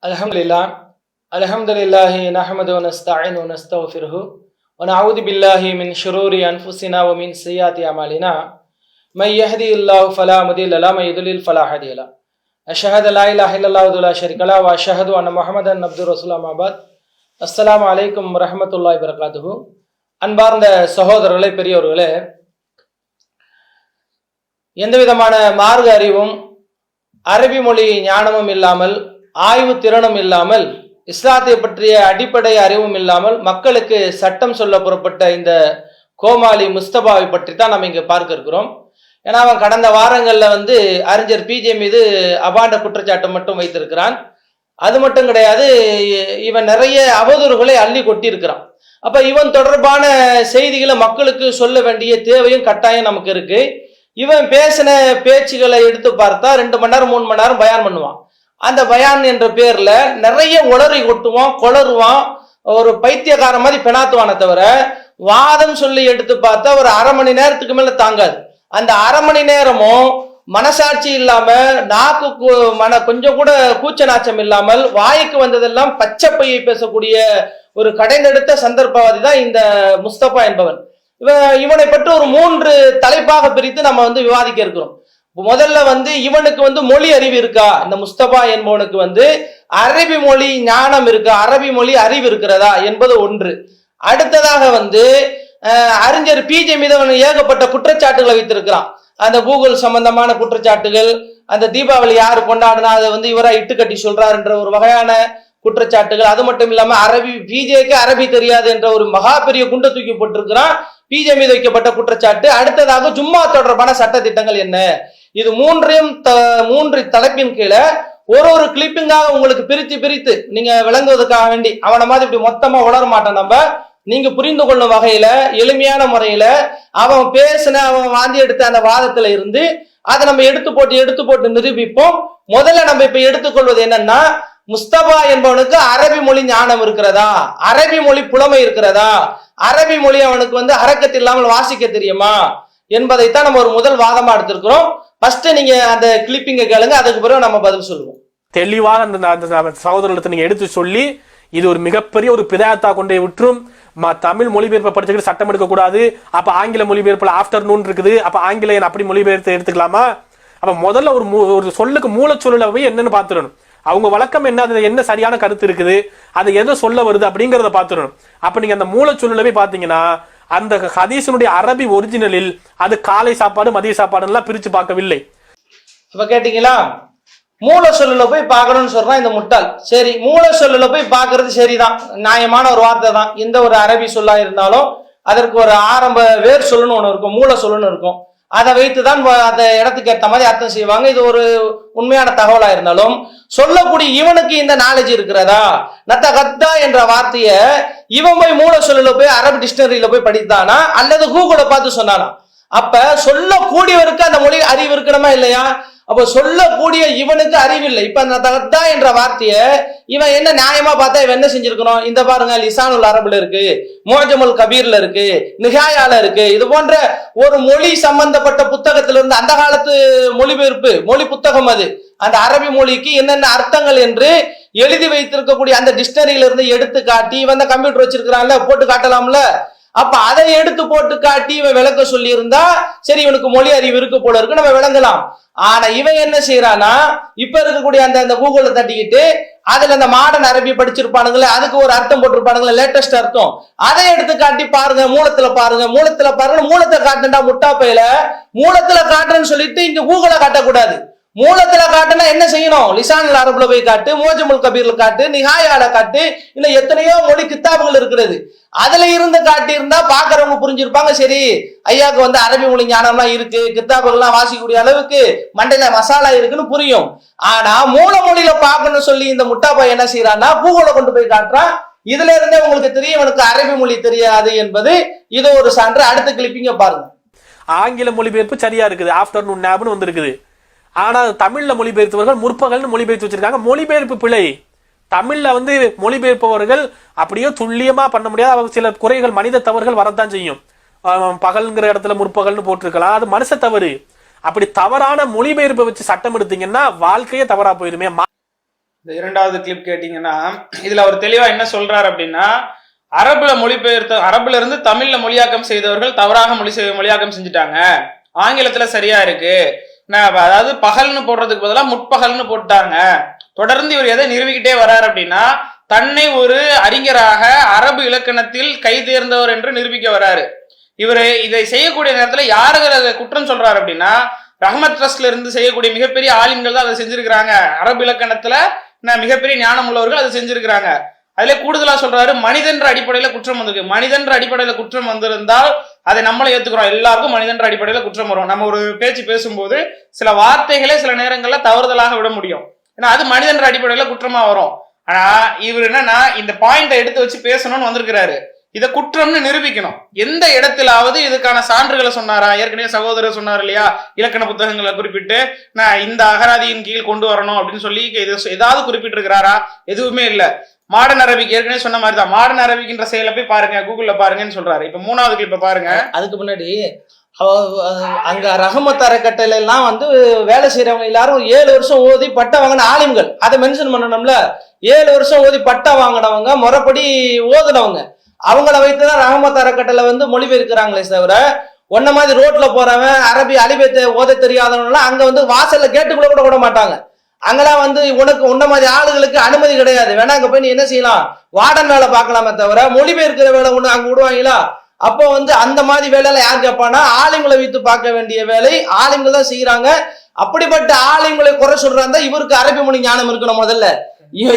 Alhamdulillah, Alhamdulillahi nahmadu wa nasta'inu wa nastaghfiruhu wa na'udhu billahi min shururi anfusina wa min sayyiati a'malina may yahdihillahu fala mudilla lahu wa may yudlil fala hadiya lahu ashhadu an la ilaha illallah wa la sharika lahu wa ashhadu anna muhammadan abduhu rasuluhu amma ba'd. அஸ்ஸலாமு அலைக்கும் வரஹ்மத்துல்லாஹி வபரகாத்துஹு. அன்பார்ந்த சகோதரர்களே, பெரியவர்களே, எந்த விதமான மார்க்க அறிவும் அரபி மொழி ஞானமும் இல்லாமல், ஆய்வு திறனும் இல்லாமல், இஸ்லாத்தை பற்றிய அடிப்படை அறிவும் இல்லாமல் மக்களுக்கு சட்டம் சொல்ல புறப்பட்ட இந்த கோமாளி முஸ்தபாவை பற்றி தான் நம்ம இங்க பார்க்க இருக்கிறோம். ஏன்னா அவன் கடந்த வாரங்கள்ல அறிஞர் பிஜே மீது அபாண்ட குற்றச்சாட்டு மட்டும் வைத்திருக்கிறான். அது மட்டும் கிடையாது, இவன் நிறைய அவதூறுகளை அள்ளி கொட்டி இருக்கிறான். அப்ப இவன் தொடர்பான செய்திகளை மக்களுக்கு சொல்ல வேண்டிய தேவையும் கட்டாயம் நமக்கு இருக்கு. இவன் பேசின பேச்சுகளை எடுத்து பார்த்தா 2 மணி நேரம் 3 மணி நேரம் பயான் பண்ணுவான். அந்த பயான் என்ற பேர்ல நிறைய உளறி கொட்டுவான், கொளருவான், ஒரு பைத்தியக்கார மாதிரி பெணாத்துவானே தவிர வாதம் சொல்லி எடுத்து பார்த்தா ஒரு 1/2 மணி நேரத்துக்கு மேல தாங்காது. அந்த 1/2 மணி நேரமும் மனசாட்சி இல்லாம, நாக்கு கொஞ்சம் கூட கூச்ச நாச்சம் இல்லாமல், வாய்க்கு வந்ததெல்லாம் பச்சை பையை பேசக்கூடிய ஒரு கடைந்தெடுத்த சந்தர்ப்பவாதி தான் இந்த முஸ்தபா என்பவன். இவனை பற்றி ஒரு 3 தலைப்பாக பிரித்து நம்ம விவாதிக்க இருக்கிறோம். முதல்ல இவனுக்கு மொழி அறிவு இருக்கா, இந்த முஸ்தபா என்பவனுக்கு அரபி மொழி ஞானம் இருக்கா, அரபி மொழி அறிவு இருக்கிறதா என்பது ஒன்று. அடுத்ததாக அறிஞர் பிஜே மீது அவன் ஏகப்பட்ட குற்றச்சாட்டுகளை வைத்திருக்கிறான். அந்த கூகுள் சம்பந்தமான குற்றச்சாட்டுகள், அந்த தீபாவளி யாரு கொண்டாடுனா அதை இவரா இட்டு கட்டி சொல்றாரு என்ற ஒரு வகையான குற்றச்சாட்டுகள். அது மட்டும் இல்லாம பிஜேக்கு அரபி தெரியாது என்ற ஒரு மகா பெரிய குண்டை தூக்கி போட்டிருக்கிறான். பிஜே மீது வைக்கப்பட்ட குற்றச்சாட்டு. அடுத்ததாக ஜும்மா தொடர்பான சட்ட திட்டங்கள் என்ன, இது 3 தலைப்பின் கீழே ஒரு கிளிப்பிங்காக உங்களுக்கு பிரித்து நீங்க விளங்குவதற்காக வேண்டி அவனை மாதிரி இப்படி மொத்தமா உணர மாட்டான். நம்ம நீங்க புரிந்து கொள்ளும் வகையில எளிமையான முறையில அவன் அவன் வாந்தி எடுத்த அந்த வாதத்துல இருந்து அதை நம்ம எடுத்து போட்டு நிரூபிப்போம். முதல்ல நம்ம இப்ப எடுத்துக்கொள்வது என்னன்னா, முஸ்தபா என்பவனுக்கு அரபி மொழி ஞானம் இருக்கிறதா, அரபி மொழி புலமை இருக்கிறதா, அரபி மொழி அவனுக்கு ஹரக்கத் இல்லாமல் வாசிக்க தெரியுமா என்பதைத்தான் நம்ம ஒரு முதல் வாதமா எடுத்திருக்கிறோம். ஃபர்ஸ்ட் நீங்க அந்த கிளிப்பிங்க கேளுங்க, அதுக்கு பிறகு நம்ம பதில் சொல்லுவோம். தெளிவாக அந்த சகோதரத்தை நீங்க எடுத்து சொல்லி இது ஒரு மிகப்பெரிய ஒரு பிதாயத்தா கொண்டே விட்டுரும். தமிழ் மொழிபெயர்ப்பை படிச்சுக்கிட்டு சட்டம் எடுக்க கூடாது, அப்ப ஆங்கில மொழிபெயர்ப்புல ஆஃப்டர்நூன் இருக்குது, அப்ப ஆங்கிலேயன் அப்படி மொழிபெயர்த்து எடுத்துக்கலாமா? அப்ப முதல்ல ஒரு சொல்லுக்கு மூலச்சொல்ல போய் என்னன்னு பாத்துடணும். அவங்க வழக்கம் என்ன, அது என்ன சரியான கருத்து இருக்குது, அது எதை சொல்ல வருது அப்படிங்கறத பாத்துடணும். அப்ப நீங்க அந்த மூலச்சொல்ல போய் பாத்தீங்கன்னா அந்த ஹதீஸினுடைய அரபி ஒரிஜினலில் அது காலை சாப்பாடு மதிய சாப்பாடு எல்லாம் பிரிச்சு பார்க்கவில்லை. இப்ப கேட்டீங்களா, மூல சொல்லுல போய் பார்க்கணும்னு சொல்றான் இந்த முட்டாள். சரி, மூல சொல்லுல போய் பார்க்கறது சரிதான், நியாயமான ஒரு வார்த்தை தான். எந்த ஒரு அரபி சொல்லா இருந்தாலும் அதற்கு ஒரு ஆரம்ப வேர் சொல்லுன்னு ஒண்ணு இருக்கும், மூல சொல்லுன்னு இருக்கும். அதை வைத்துதான் அந்த இடத்துக்கு ஏற்ற மாதிரி அர்த்தம் செய்வாங்க. இது ஒரு உண்மையான தகவலா இருந்தாலும் சொல்லக்கூடிய இவனுக்கு இந்த நாலேஜ் இருக்கிறதா? நத்தகத்தா என்ற வார்த்தைய இவன் போய் மூல சொல்லுல போய் அரபி டிக்ஷனரியில போய் படித்தானா அல்லது கூகுளை பார்த்து சொன்னானா? அப்ப சொல்லக்கூடியவருக்கு அந்த மொழி அறிவு இருக்கணுமா இல்லையா? அப்ப சொல்லக்கூடிய இவனுக்கு அறிவில்லை. இப்ப அந்த தகத்தா என்ற வார்த்தைய இவன் என்ன நியாயமா பார்த்தா இவன் என்ன செஞ்சிருக்கணும்? இந்த பாருங்க, லிசானுல் அரபுல இருக்கு, முஅஜமுல் கபீர்ல இருக்கு, நிகாயால இருக்கு, இது போன்ற ஒரு மொழி சம்பந்தப்பட்ட புத்தகத்திலிருந்து அந்த காலத்து மொழிபெயர்ப்பு மொழி புத்தகம், அது அந்த அரபி மொழிக்கு என்னென்ன அர்த்தங்கள் என்று எழுதி வைத்திருக்கக்கூடிய அந்த டிக்ஷனரியில இருந்து எடுத்து காட்டி, இவன் தான் கம்ப்யூட்டர் வச்சிருக்கிறான்ல, போட்டு காட்டலாம்ல. அப்ப அதை எடுத்து போட்டு காட்டி இவன் விளக்க சொல்லி இருந்தா சரி, இவனுக்கு மொழி அறிவு இருக்கு போல இருக்கு, நம்ம விளங்கலாம். ஆனா இவன் என்ன செய்யறானா, இப்ப இருக்கக்கூடிய அந்த கூகுளை தட்டிக்கிட்டு அதுல அந்த மாடர்ன் அரபி படிச்சிருப்பானுங்களே, அதுக்கு ஒரு அர்த்தம் போட்டிருப்பானுங்களே, லேட்டஸ்ட் அர்த்தம், அதை எடுத்து காட்டி பாருங்க, மூலத்துல பாருங்க, மூலத்தை காட்டுண்டா முட்டா பையில. மூலத்துல காட்டுறேன்னு சொல்லிட்டு இங்க கூகுளை காட்டக்கூடாது. மூலத்துல காட்டுனா என்ன செய்யணும்? லிசானுல் அரபுல போய் காட்டு, முஅஜமுல் கபீர்ல காட்டு, நிகாயால காட்டு, இல்ல எத்தனையோ மொழி கித்தாபுகள் இருக்கிறது, அதுல இருந்து காட்டி இருந்தா பாக்குறவங்க புரிஞ்சிருப்பாங்க. சரி, ஐயாவுக்கு அரபி மொழி ஞானம்லாம் இருக்கு, கித்தாபுகள்லாம் வாசிக்கக்கூடிய அளவுக்கு மண்டையில மசாலா இருக்குன்னு புரியும். ஆனா மூல மொழியில பாக்கணும்னு சொல்லி இந்த முட்டாப்பா என்ன செய்யறான்னா கூகுளை கொண்டு போய் காட்டுறான். இதுல இருந்தே உங்களுக்கு தெரியும் இவனுக்கு அரபி மொழி தெரியாது என்பது இது ஒரு சான்று. அடுத்த கிளிப்பிங்க பாருங்க. ஆங்கில மொழிபெயர்ப்பு சரியா இருக்குது, ஆஃப்டர்நூன் நேப்னு வந்திருக்குது. ஆனா தமிழ்ல மொழிபெயர்த்தவர்கள் முற்பகல்னு மொழிபெயர்த்து வச்சிருக்காங்க. மொழிபெயர்ப்பு பிழை. தமிழ்ல மொழிபெயர்ப்பவர்கள் அப்படியே துல்லியமா பண்ண முடியாது, சில குறைகள் மனித தவறுகள் வரத்தான் செய்யும். பகல்ங்கிற இடத்துல முற்பகல்னு போட்டிருக்கலாம், அது மனுஷ தவறு. அப்படி தவறான மொழிபெயர்ப்பை வச்சு சட்டம் எடுத்தீங்கன்னா வாழ்க்கையே தவறா போயிருமே. இந்த இரண்டாவது கிளிப் கேட்டீங்கன்னா இதுல அவர் தெளிவா என்ன சொல்றாரு அப்படின்னா, அரபுல இருந்து தமிழ்ல மொழியாக்கம் செய்தவர்கள் தவறாக மொழியாக்கம் செஞ்சுட்டாங்க, ஆங்கிலத்துல சரியா இருக்கு, அதாவது பகல்னு போடுறதுக்கு பதிலாக முற்பகல்னு போட்டாங்க. தொடர்ந்து இவர் எதை நிரூபிக்கிட்டே வர்றாரு அப்படின்னா, தன்னை ஒரு அறிஞராக அரபு இலக்கணத்தில் கை தேர்ந்தவர் என்று நிரூபிக்க வர்றாரு. இவர் இதை செய்யக்கூடிய நேரத்துல யாருக்கு குற்றம் சொல்றாரு அப்படின்னா, ரஹ்மத் ட்ரஸ்ட்ல இருந்து செய்யக்கூடிய மிகப்பெரிய ஆலிம்கள் தான் அதை செஞ்சிருக்கிறாங்க. அரபு இலக்கணத்துல மிகப்பெரிய ஞானம் உள்ளவர்கள் அதை செஞ்சிருக்கிறாங்க. அதுல கூடுதலா சொல்றாரு, மனிதன்ற அடிப்படையில குற்றம் வந்திருக்கு. மனிதன்ற அடிப்படையில குற்றம் வந்திருந்தால் அதை நம்மளை ஏத்துக்கிறோம். எல்லாருக்கும் மனிதன்ற அடிப்படையில குற்றம் வரும். நம்ம ஒரு பேச்சு பேசும்போது சில வார்த்தைகளே சில நேரங்கள்ல தவறுதலாக விட முடியும். ஏன்னா அது மனிதன்ற அடிப்படையில குற்றமா வரும். ஆனா இவர் என்னன்னா இந்த பாயிண்ட எடுத்து வச்சு பேசணும்னு வந்திருக்கிறாரு. இதை குற்றம்னு நிரூபிக்கணும். எந்த இடத்திலாவது இதுக்கான சான்றுகளை சொன்னாரா? ஏற்கனவே சகோதரர் சொன்னார் இல்லையா, இலக்கண புத்தகங்களை குறிப்பிட்டு நான் இந்த அகராதியின் கீழ் கொண்டு வரணும் அப்படின்னு சொல்லி ஏதாவது குறிப்பிட்டு இருக்கிறாரா? எதுவுமே இல்ல. மாடர்ன் அரபிக் ஏற்கனவே சொன்ன மாதிரி தான். மாடர்ன் அரபிக்ன்ற செயலை போய் பாருங்க, கூகுள்ல பாருங்கன்னு சொல்றாரு. இப்ப மூணாவது கிளிப்ப பாருங்க. அதுக்கு முன்னாடி அங்க ரஹமத் அறக்கட்டளை எல்லாம் வந்து வேலை செய்யறவங்க எல்லாரும் 7 வருஷம் ஓதி பட்டா வாங்கின ஆலிம்கள். அதை மென்ஷன் பண்ணணும்ல. 7 வருஷம் ஓதி பட்டா வாங்கினவங்க, முறைப்படி ஓதுனவங்க, அவங்கள வைத்துதான் ரஹமத் அறக்கட்டளை வந்து மொழிபெயர்க்கிறாங்களே தவிர, ஒன்ன மாதிரி ரோட்ல போறவன் அரபி அலிபத்தை ஓத தெரியாதவங்க அங்க வந்து வாசல்ல கேட்டுக்குள்ள கூட விட மாட்டாங்க. அங்கெல்லாம் வந்து உனக்கு உன்ன மாதிரி ஆளுகளுக்கு அனுமதி கிடையாது. வேணா அங்க போய் நீ என்ன செய்யலாம், வார்டன் வேலை பார்க்கலாமே தவிர மொழிபெயர்க்கிற வேலை ஒண்ணு அங்க விடுவாங்களா? அப்போ வந்து அந்த மாதிரி வேலையில யார் கேட்பானா, ஆளுங்களை வைத்து பார்க்க வேண்டிய வேலை ஆளுங்கள் தான் செய்யறாங்க. அப்படிப்பட்ட ஆளுங்களை குறை சொல்றாங்க. இவருக்கு அரபி மொழி ஞானம் இருக்கணும். முதல்ல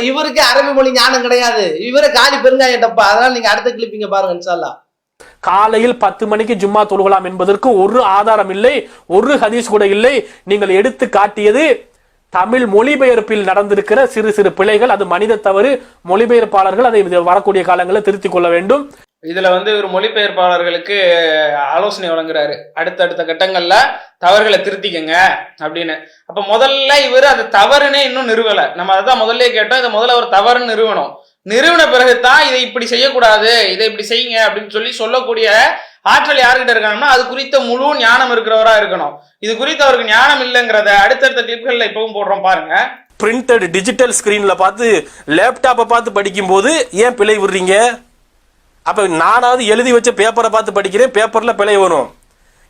இவருக்கு அரபி மொழி ஞானம் கிடையாது. இவரை காலி பெருங்காயட்டப்பா. அதனால நீங்க அடுத்த கிளிப்பிங்க பாருங்க இன்ஷா அல்லாஹ். காலையில் 10 மணிக்கு ஜும்மா தொழுகலாம் என்பதற்கு ஒரு ஆதாரம் இல்லை, ஒரு ஹதீஸ் கூட இல்லை. நீங்கள் எடுத்து காட்டியது தமிழ் மொழிபெயர்ப்பில் நடந்திருக்கிற சிறு சிறு பிழைகள். அது மனித தவறு. மொழிபெயர்ப்பாளர்கள் அதை வரக்கூடிய காலங்களில் திருத்திக் கொள்ள வேண்டும். இதுல வந்து ஒரு மொழிபெயர்ப்பாளர்களுக்கு ஆலோசனை வழங்குறாரு, அடுத்தடுத்த கட்டங்கள்ல தவறுகளை திருத்திக்கங்க அப்படின்னு. அப்ப முதல்ல இவர் அது தவறுனே இன்னும் நிறுவல. நம்ம அதான் முதல்ல கேட்டோம், இதை முதல்ல ஒரு தவறுன்னு நிறுவனம். நிறுவன பிறகுதான் இதை இப்படி செய்யக்கூடாது, இதை இப்படி செய்யுங்க அப்படின்னு சொல்லக்கூடிய ஆற்றல் யாருக்கிட்ட இருக்காங்கன்னா, அது குறித்த முழு ஞானம் இருக்கிறவரா இருக்கணும். இது குறித்து அவருக்கு ஞானம் இல்லைங்கிறத அடுத்தடுத்த கிளிப்கள்ல இப்பவும் போடுறோம் பாருங்க. பிரிண்டட் டிஜிட்டல் ஸ்கிரீன்ல பார்த்து லேப்டாப்பை பார்த்து படிக்கும் போது ஏன் பிழை விடுறீங்க? அப்ப நானாவது எழுதி வச்ச பேப்பரை பார்த்து படிக்கிறேன், பேப்பர்ல பிழை வரும்.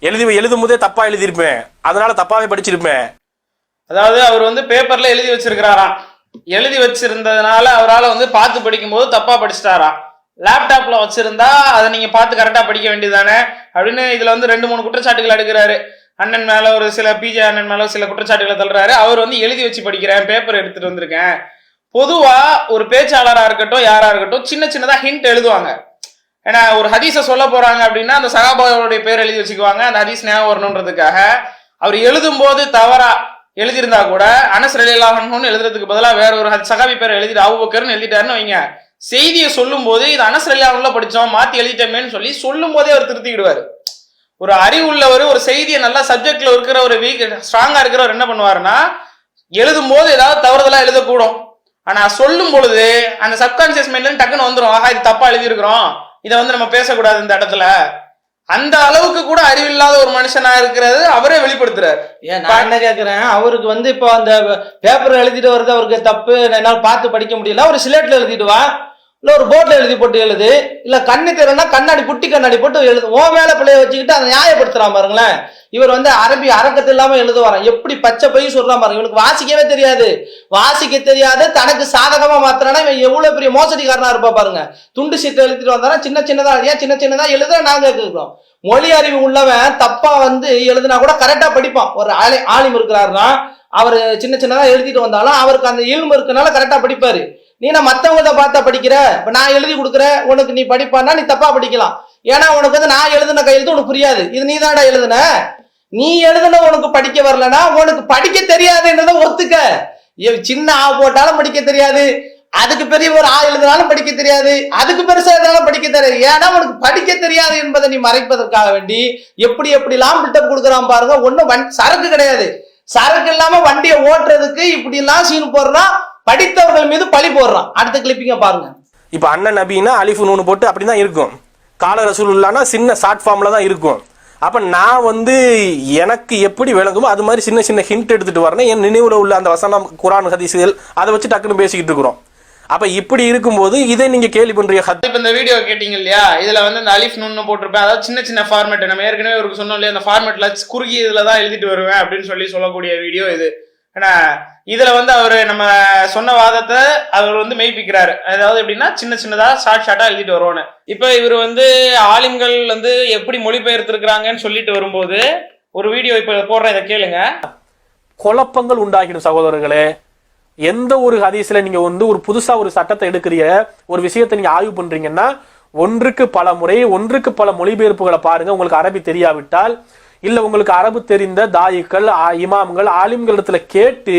எழுதும் போதே தப்பா எழுதியிருப்பேன், அதனால தப்பாவே படிச்சிருப்பேன். அதாவது அவர் வந்து பேப்பர்ல எழுதி வச்சிருக்கிறாராம். எழுதி வச்சிருந்ததுனால அவரால் வந்து பார்த்து படிக்கும் போது தப்பா படிச்சிட்டாராம். லேப்டாப்ல வச்சிருந்தா அதை நீங்க பார்த்து கரெக்டா படிக்க வேண்டியதானே அப்படின்னு இதுல வந்து 2-3 குற்றச்சாட்டுகள் எடுக்கிறாரு. அண்ணன் மேல ஒரு சில பிஜே அண்ணன் மேல சில குற்றச்சாட்டுகளை தள்ளுறாரு. அவர் வந்து எழுதி வச்சு படிக்கிறேன், பேப்பர் எடுத்துட்டு வந்திருக்கேன். பொதுவா ஒரு பேச்சாளரா இருக்கட்டும் யாரா இருக்கட்டும் சின்ன சின்னதா ஹிண்ட் எழுதுவாங்க. ஏன்னா ஒரு ஹதீஸை சொல்ல போறாங்க அப்படின்னா அந்த சகாபாவுடைய பேர் எழுதி வச்சுக்குவாங்க, அந்த ஹதீஸ் ஞாபகம் வரணுன்றதுக்காக. அவர் எழுதும் போது தவறா எழுதியிருந்தா கூட அனஸ் ரலியல்லாஹு அன்ஹுன்னு எழுதுறதுக்கு பதிலாக வேற ஒரு சகாபி பேரை எழுதிட்டு அபூபக்கர்னு எழுதிட்டாருன்னு வைங்க. செய்தியை சொல்லும் போது இது அனஸ் ரலியல்லாஹு அன்ஹுல படிச்சோம், மாத்தி எழுதிட்டோமேன்னு சொல்லி சொல்லும் போதே அவர் திருத்திக்கிடுவாரு. ஒரு அறிவு உள்ளவர், ஒரு செய்தியை நல்லா சப்ஜெக்ட்ல இருக்கிற ஒரு ஸ்ட்ராங்கா இருக்கிறவர் என்ன பண்ணுவாருன்னா, எழுதும் போது ஏதாவது தவறுதலா எழுதக்கூடும். ஆனா சொல்லும் பொழுது அந்த சப்கான்சியஸ் மைண்ட்ல டக்குன்னு வந்துடும், ஆஹா இது தப்பா எழுதியிருக்கிறோம், இதை வந்து நம்ம பேசக்கூடாது இந்த இடத்துல. அந்த அளவுக்கு கூட அறிவில்லாத ஒரு மனுஷனா இருக்கிறது அவரே வெளிப்படுத்துறாரு. ஏன் நான் என்ன கேட்கிறேன், அவருக்கு வந்து இப்போ அந்த பேப்பர் எழுதிட்டு வருது, அவருக்கு தப்பு என்னால பார்த்து படிக்க முடியல, ஒரு சிலேட்ல எழுதிட்டு வா, இல்ல ஒரு போர்ட்ல எழுதி போட்டு எழுது, இல்ல கண்ணு தெரியலன்னா கண்ணாடி புட்டி கண்ணாடி போட்டு எழுது. ஓ மேல பிள்ளைய வச்சுக்கிட்டு அதை நியாயப்படுத்துறான் பாருங்களேன். இவர் வந்து அரபி அரக்கத்து இல்லாம எழுதுவாராம். எப்படி பச்சை போய் சொல்றான் பாருங்க. இவனுக்கு வாசிக்கவே தெரியாது, வாசிக்க தெரியாது, தனக்கு சாதகமா மாத்திரானா இவன் எவ்வளவு பெரிய மோசடிக்காரனா இருப்பா பாருங்க. துண்டு சீட்டை எழுதிட்டு வந்தாரா சின்ன சின்னதா, ஏன் சின்ன சின்னதா எழுதுற நாங்க கேட்கிறோம். மொழி அறிவு உள்ளவன் தப்பா வந்து எழுதுனா கூட கரெக்டா படிப்பான். ஒரு ஆலிம் இருக்கிறாருன்னா அவர் சின்ன சின்னதா எழுதிட்டு வந்தாலும் அவருக்கு அந்த இல்மு இருக்கனால கரெக்டா படிப்பாரு. நீ நான் மத்தவங்க பார்த்தா படிக்கிற, இப்ப நான் எழுதி கொடுக்குறேன் உனக்கு, நீ படிப்பான்னா நீ தப்பா படிக்கலாம். ஏன்னா உனக்கு வந்து நான் எழுதுன கையெழுத்து உனக்கு புரியாது, இது நீ தான்டா எழுதுன, நீ எழுதுன உனக்கு படிக்க வரலன்னா உனக்கு படிக்க தெரியாதுன்றத ஒத்துக்க. சின்ன ஆ போட்டாலும் படிக்க தெரியாது, அதுக்கு பெரிய ஒரு ஆ எழுதினாலும் படிக்க தெரியாது, அதுக்கு பெருசா எழுதினாலும் படிக்க தெரியாது. ஏன்னா உனக்கு படிக்க தெரியாது என்பதை நீ மறைப்பதற்காக வேண்டி எப்படி எப்படிலாம் பில்டப் கொடுக்குறான் பாருங்க. ஒன்னும் சரக்கு கிடையாது, சரக்கு இல்லாம வண்டியை ஓட்டுறதுக்கு இப்படி எல்லாம் சீன் போடுறான், படித்தவர்கள் மீது பழி போடுறான். அடுத்த கிளிப்பிங்க பாருங்க. இப்ப அண்ணன் நபின்னா அலிஃபு நூனு போட்டு அப்படிதான் இருக்கும், கால ரசூலுல்லாஹ்னா சின்ன ஷார்ட் ஃபார்ம்ல தான் இருக்கும். அப்ப நான் வந்து எனக்கு எப்படி விளங்குமோ அது மாதிரி சின்ன சின்ன ஹிண்ட் எடுத்துட்டு வரேன். என் நினைவுல உள்ள அந்த வசனம், குரான், ஹதீஸ்கள் அதை வச்சு டக்குன்னு பேசிக்கிட்டு இருக்கிறோம். அப்ப இப்படி இருக்கும்போது இதை நீங்க கேள்வி பண்றீங்க. இப்ப இந்த வீடியோ கேட்டீங்க இல்லையா, இதுல வந்து இந்த அலிஃப் நுன்னு போட்டிருப்பேன். அதாவது சின்ன சின்ன ஃபார்மேட், நம்ம ஏற்கனவே ஒரு சொன்னோம் இல்லையா, அந்த ஃபார்மேட்ல குறுகி இதுலதான் எழுதிட்டு வருவேன் அப்படின்னு சொல்லக்கூடிய வீடியோ இது. ஏன்னா இதுல வந்து அவரு நம்ம சொன்ன வாதத்தை அவர் வந்து மெய்ப்பிக்கிறாரு. அதாவது எப்படின்னா சின்ன சின்னதா ஷார்ட்டா எழுதிட்டு வருவோன்னு. இப்ப இவர் வந்து ஆலிம்கள் வந்து எப்படி மொழிபெயர்த்து இருக்கிறாங்கன்னு சொல்லிட்டு வரும்போது ஒரு வீடியோ இப்ப போடுறேன், இதை கேளுங்க. குழப்பங்கள் உண்டாகிடும் சகோதரர்களே. எந்த ஒரு ஹதீஸ்ல நீங்க வந்து ஒரு புதுசா ஒரு சட்டத்தை எடுக்கிற ஒரு விஷயத்தை நீங்க ஆய்வு பண்றீங்கன்னா ஒன்றுக்கு பல முறை, ஒன்றுக்கு பல மொழிபெயர்ப்புகளை பாருங்க. உங்களுக்கு அரபி தெரியாவிட்டால் இல்ல உங்களுக்கு அரபு தெரிந்த தாயிக்கள், இமாம்கள், ஆலிம்கள் இடத்துல கேட்டு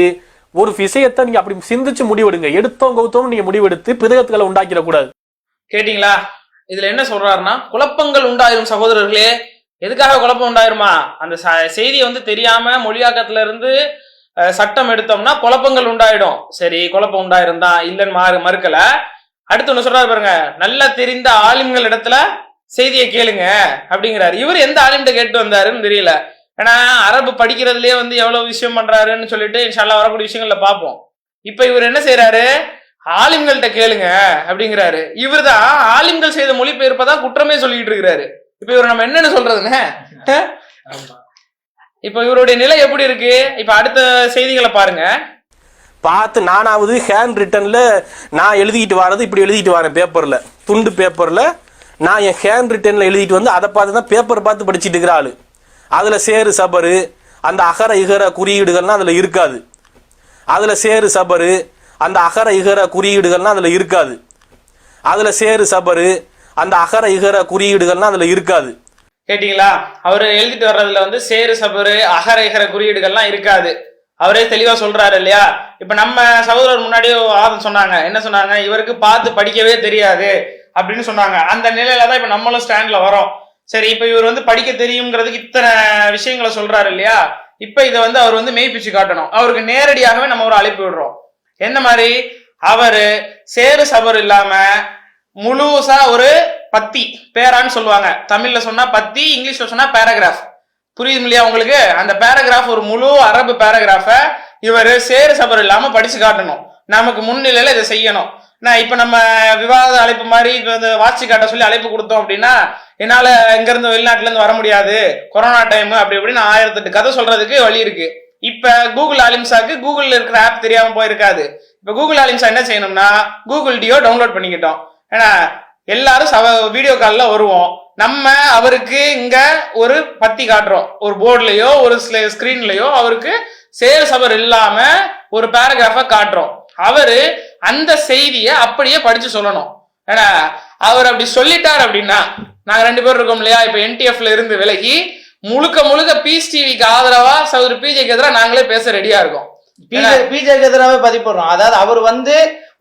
ஒரு விஷயத்தை நீங்க அப்படி சிந்திச்சு முடிவெடுங்க. எடுத்தோம் கௌத்தோம் நீங்க முடிவெடுத்து பிதகத்துகளை உண்டாக்கிடக்கூடாது. கேட்டீங்களா? இதுல என்ன சொல்றாருன்னா, குழப்பங்கள் உண்டாயிரும் சகோதரர்களே. எதுக்காக குழப்பம் உண்டாயிருமா? அந்த செய்தியை வந்து தெரியாம மொழியாக்கத்துல இருந்து சட்டம் எடுத்தோம்னா குழப்பங்கள் உண்டாயிடும். சரி, குழப்பம் உண்டாயிருந்தா இல்லைன்னு மறுக்கல. அடுத்து ஒண்ணு சொல்றாரு பாருங்க, நல்லா தெரிந்த ஆலிம்கள் இடத்துல செய்தியை கேளுங்க அப்படிங்கிறாரு. இவர் எந்த ஆலிம்கிட்ட கேட்டு வந்தாருன்னு தெரியல. ஏன்னா அரபு படிக்கிறதுலயே வந்து எவ்வளவு விஷயம் பண்றாருன்னு சொல்லிட்டு இன்ஷால்லா வரக்கூடிய விஷயங்கள்ல பார்ப்போம். இப்ப இவர் என்ன செய்யறாரு, ஆலிம்கள்ட்ட கேளுங்க அப்படிங்கிறாரு. இவர் தான் ஆலிம்கள் செய்த மொழிபெயர்ப்பதான் குற்றமே சொல்லிட்டு இருக்கிறாரு. இப்ப இவர் நம்ம என்னன்னு சொல்றதுன்னு, இப்ப இவருடைய நிலை எப்படி இருக்கு? இப்ப அடுத்த செய்திகளை பாருங்க. பார்த்து நானாவது ஹேண்ட் ரிட்டன்ல நான் எழுதிட்டு வரது இப்படி எழுதிட்டு வரேன். பேப்பர்ல, துண்டு பேப்பர்ல நான் என் ஹேண்ட் ரிட்டன்ல எழுதிட்டு வந்து அதை பார்த்து தான் பேப்பர் பார்த்து படிச்சுட்டு இருக்கிற ஆளு. அதுல சேரு சபரு அந்த அகர இகர குறியீடுகள்லாம் அதுல இருக்காது. அதுல சேரு சபரு அந்த அகர இகர குறியீடுகள்லாம் அதுல இருக்காது. அதுல சேரு சபரு அந்த அகர இகர குறியீடுகள்லாம் அதுல இருக்காது. கேட்டீங்களா? அவரு எழுதிட்டு வர்றதுல வந்து சேரு சபரு அகர இகர குறியீடுகள்லாம் இருக்காது. அவரே தெளிவா சொல்றாரு இல்லையா? இப்ப நம்ம சகோதரர் முன்னாடியே வாதம் சொன்னாங்க. என்ன சொன்னாங்க? இவருக்கு பார்த்து படிக்கவே தெரியாது அப்படின்னு சொன்னாங்க. அந்த நிலையில தான் இப்ப நம்மளும் ஸ்டாண்ட்ல வரோம். சரி, இப்ப இவர் வந்து படிக்க தெரியுங்கிறதுக்கு இத்தனை விஷயங்களை சொல்றாரு இல்லையா? இப்ப இதை வந்து அவர் வந்து மெய்ப்பிச்சு காட்டணும். அவருக்கு நேரடியாகவே நம்ம ஒரு அழைப்பு விடுறோம். என்ன மாதிரி? அவரு சேரு சபர் இல்லாம முழுசா ஒரு பத்தி, பேரான்னு சொல்லுவாங்க. தமிழ்ல சொன்னா பத்தி, இங்கிலீஷ்ல சொன்னா பேராகிராஃப். புரியுது இல்லையா உங்களுக்கு? அந்த பேராகிராஃப் ஒரு முழு அரபு பேராகிராஃப இவர் சேரு சபர் இல்லாம படிச்சு காட்டணும். நமக்கு முன்னிலையில இதை செய்யணும். இப்ப நம்ம விவாத அழைப்பு மாதிரி வாட்சி காட்ட சொல்லி அழைப்பு கொடுத்தோம் அப்படின்னா, என்னால இங்க இருந்து வெளிநாட்டுல இருந்து வர முடியாது, கொரோனா டைம் அப்படி இப்படின்னு 1008 கதை சொல்றதுக்கு வழி இருக்கு. இப்ப கூகுள் ஆலிம்சாக்கு கூகுள்ல இருக்கிற ஆப் தெரியாம போயிருக்காது. இப்ப கூகுள் ஆலிம்சா என்ன செய்யணும்னா கூகுள் டியோ டவுன்லோட் பண்ணிக்கிட்டோம். ஏன்னா எல்லாரும் வீடியோ கால்ல வருவோம். நம்ம அவருக்கு இங்க ஒரு பத்தி காட்டுறோம், ஒரு போர்ட்லயோ ஒரு ஸ்கிரீன்லயோ அவருக்கு சேர் சபர் இல்லாம ஒரு பேராகிராஃப காட்டுறோம். அவரு அந்த செய்தியை அப்படியே படிச்சு சொல்லணும். ஏன்னா அவர் அப்படி சொல்லிட்டார் அப்படின்னா, நாங்க 2 பேர் இருக்கோம் இல்லையா, இப்ப NTFல இருந்து விலகி முழுக்க பீஸ் டிவிக்கு ஆதரவா சௌதரி பிஜேக்கு எதிராக நாங்களே பேச ரெடியா இருக்கோம். பிஜேக்கு எதிராகவே பதிப்படுறோம். அதாவது அவர் வந்து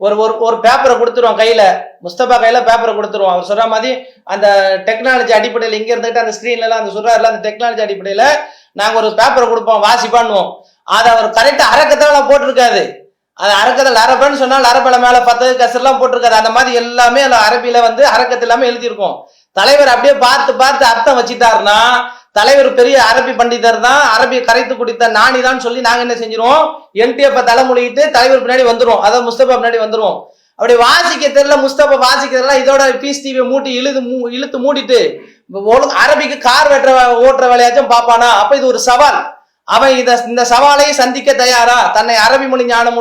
ஒரு பேப்பரை கொடுத்துருவோம் கையில, முஸ்தபா கையில பேப்பரை கொடுத்துருவோம். அவர் சொல்ற மாதிரி அந்த டெக்னாலஜி அடிப்படையில் இங்க இருந்துட்டு அந்த ஸ்கிரீன்ல எல்லாம் அந்த சொல்றாருல, அந்த டெக்னாலஜி அடிப்படையில நாங்க ஒரு பேப்பரை கொடுப்போம், வாசிப்பான்னுவோம். அதை அவர் கரெக்டா அரக்கத்தால போட்டிருக்காது. அது அரக்கத்தில் அரபன்னு சொன்னால் அரபில மேல 10 கசர்லாம் போட்டிருக்காரு. அந்த மாதிரி எல்லாமே அரபில வந்து அரக்கத்து எல்லாமே எழுதியிருக்கும். தலைவர் அப்படியே பார்த்து அர்த்தம் வச்சுட்டாருன்னா, தலைவர் பெரிய அரபி பண்டிதர் தான், அரபி கரைத்து குடித்த நாணி தான் சொல்லி நாங்க என்ன செஞ்சிருவோம், NTF தலைமொழிட்டு தலைவர் பின்னாடி வந்துருவோம், அதாவது முஸ்தபா பின்னாடி வந்துருவோம். அப்படி வாசிக்க தெரியல, முஸ்தபா வாசிக்க தெரியல, இதோட பீஸ் டிவியை மூட்டி இழுத்து மூடிட்டு அரபிக்கு கார் ஓட்டுற வேலையாச்சும் பாப்பானா? அப்ப இது ஒரு சவால். அவன் இந்த சவாலை சந்திக்க தயாரா? தன்னை அரபி மொழி ஞானம்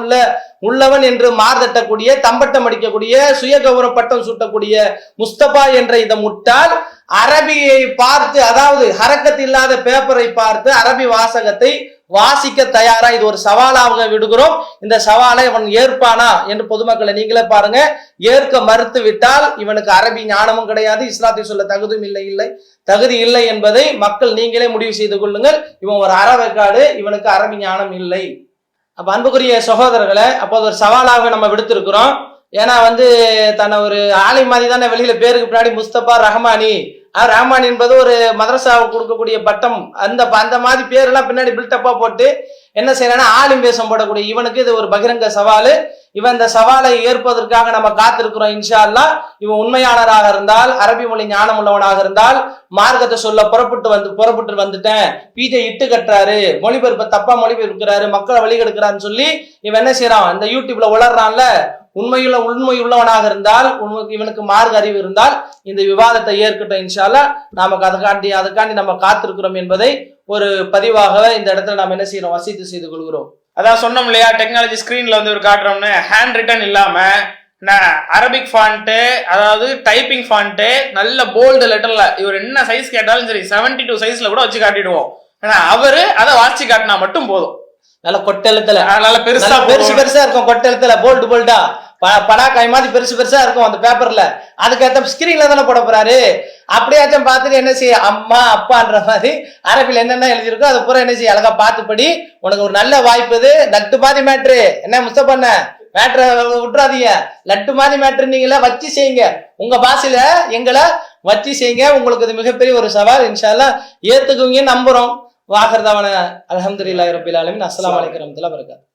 உள்ளவன் என்று மார்தட்டக்கூடிய, தம்பட்டம் அடிக்கக்கூடிய, சுய கௌரவ பட்டம் சூட்டக்கூடிய முஸ்தபா என்ற இந்த முட்டாள் அரபியை பார்த்து, அதாவது ஹரக்கத் இல்லாத பேப்பரை பார்த்து அரபி வாசகத்தை வாசிக்க தயாரா? இது ஒரு சவாலாக விடுகிறோம். இந்த சவாலை அவன் ஏற்பானா என்று பொதுமக்களை நீங்களே பாருங்க. ஏற்க மறுத்து விட்டால் இவனுக்கு அரபி ஞானமும் கிடையாது, இஸ்லாத்தை சொல்ல தகுதி இல்லை என்பதை மக்கள் நீங்களே முடிவு செய்து கொள்ளுங்கள். இவன் ஒரு அறவேக்காடு, இவனுக்கு அரபி ஞானம் இல்லை. அப்ப அன்புக்குரிய சகோதரர்களை, அப்போது ஒரு சவாலாக நம்ம விடுத்திருக்கிறோம். ஏன்னா வந்து தன்னை ஒரு ஆலை மாதிரி தானே வெளியில பேருக்கு பின்னாடி முஸ்தபா ரஹ்மானி, ரஹ்மான் என்பது ஒரு மதரசாவுக்கு கொடுக்கக்கூடிய பட்டம், அந்த மாதிரி பேரெல்லாம் பின்னாடி பில்டப்பா போட்டு என்ன செய்யறான்னா ஆலிம் வேஷம் போடக்கூடிய இவனுக்கு இது ஒரு பகிரங்க சவாலு. இவன் இந்த சவாலை ஏற்பதற்காக நம்ம காத்திருக்கிறோம். இன்ஷா அல்லாஹ் இவன் உண்மையாளராக இருந்தால், அரபி மொழி ஞானம் உள்ளவனாக இருந்தால், மார்க்கத்தை சொல்ல புறப்பட்டு வந்துட்டேன், பீஜை இட்டு கட்டுறாரு, மொழிபெயர்ப்ப தப்பா மொழிபெயர்க்கிறாரு, மக்களை வழிகெடுக்கிறான்னு சொல்லி இவன் என்ன செய்யறான், இந்த யூடியூப்ல உளறான்ல. உண்மை உள்ளவனாக இருந்தால், இவனுக்கு மார்க்க அறிவு இருந்தால் இந்த விவாதத்தை ஏற்கட்டும். இன்ஷா அல்லாஹ் நமக்கு அதுக்காண்டி நம்ம காத்திருக்கிறோம் என்பதை ஒரு பதிவாக இந்த இடத்துல நாம் என்ன செய்யறோம், வசித்து செய்து கொள்கிறோம். அதான் சொன்னோம் இல்லையா, டெக்னாலஜி ஸ்கிரீன்ல வந்து ஒரு காட்டுறோம்னு, ஹேண்ட் ரிட்டன் இல்லாம அரபிக் ஃபாண்ட், அதாவது டைப்பிங் ஃபாண்ட், நல்ல போல்டு லெட்டர்ல இவர் என்ன சைஸ் கேட்டாலும் சரி 72 சைஸ்ல கூட வச்சு காட்டிடுவோம். ஆனா அவரு அதை வாசிச்சு காட்டினா மட்டும் போதும். நல்ல கொட்டெழுத்துல, நல்ல பெருசா பெருசா இருக்கும், கொட்டெழுத்துல போல்டா படாக்காய் மாதிரி பெருசா இருக்கும் அந்த பேப்பர்ல. அதுக்கேற்ற ஸ்கிரீன்ல தானே போட போறாரு. அப்படியாச்சும் பார்த்துட்டு என்ன செய்ய, அம்மா அப்பான்ற மாதிரி அரபில் என்னென்ன எழுதியிருக்கோ அதை பூரா என்ன செய்ய, அழகா பார்த்துப்படி. உனக்கு ஒரு நல்ல வாய்ப்பு இது. லட்டு மாதிரி மேட்ரு என்ன முஸ்தபண்ண மேட்ரு விட்டுறாதீங்க, லட்டு மாதிரி மேட்ரு நீங்கள வச்சு செய்யுங்க, உங்க பாஷையில எங்களை வச்சு செய்யுங்க. உங்களுக்கு இது மிகப்பெரிய ஒரு சவால். இன்ஷா அல்லாஹ் ஏத்துக்குவீங்க நம்புறோம். வாகர்தாவான அல்ஹம்துலில்லாஹி ரப்பில் ஆலமீன். அஸ்ஸலாமு அலைக்கும் வரஹ்மத்துல்லாஹி வபரகாத்துஹு.